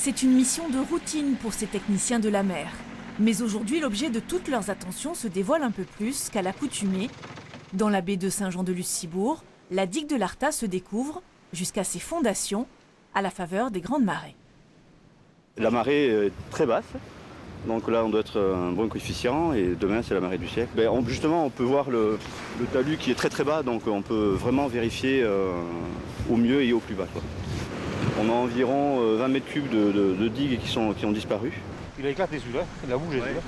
C'est une mission de routine pour ces techniciens de la mer. Mais aujourd'hui, l'objet de toutes leurs attentions se dévoile un peu plus qu'à l'accoutumée. Dans la baie de Saint-Jean-de-Luz-Cibourg, la digue de l'Arta se découvre jusqu'à ses fondations à la faveur des grandes marées. La marée est très basse, donc là on doit être un bon coefficient et demain c'est la marée du siècle. Justement on peut voir le talus qui est très très bas, donc on peut vraiment vérifier au mieux et au plus bas, quoi. On a environ 20 mètres cubes de digues qui ont disparu. Il a éclaté celui-là, il a bougé celui-là.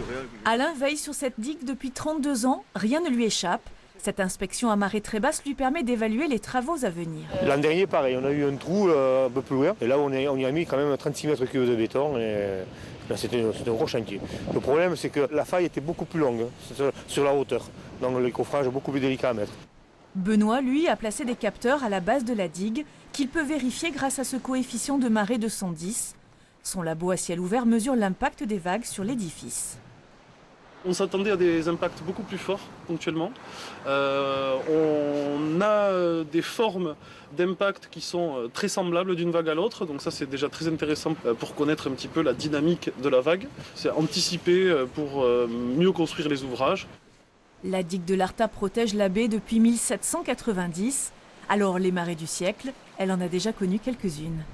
Alain veille sur cette digue depuis 32 ans, rien ne lui échappe. Cette inspection à marée très basse lui permet d'évaluer les travaux à venir. L'an dernier, pareil, on a eu un trou un peu plus loin. Et là, on y a mis quand même 36 mètres cubes de béton. Et là, c'était un gros chantier. Le problème, c'est que la faille était beaucoup plus longue sur la hauteur. Donc le coffrage est beaucoup plus délicat à mettre. Benoît, lui, a placé des capteurs à la base de la digue qu'il peut vérifier grâce à ce coefficient de marée de 110. Son labo à ciel ouvert mesure l'impact des vagues sur l'édifice. On s'attendait à des impacts beaucoup plus forts ponctuellement. On a des formes d'impact qui sont très semblables d'une vague à l'autre, donc ça c'est déjà très intéressant pour connaître un petit peu la dynamique de la vague. C'est anticiper pour mieux construire les ouvrages. La digue de l'Arta protège la baie depuis 1790. Alors les marées du siècle, elle en a déjà connu quelques-unes.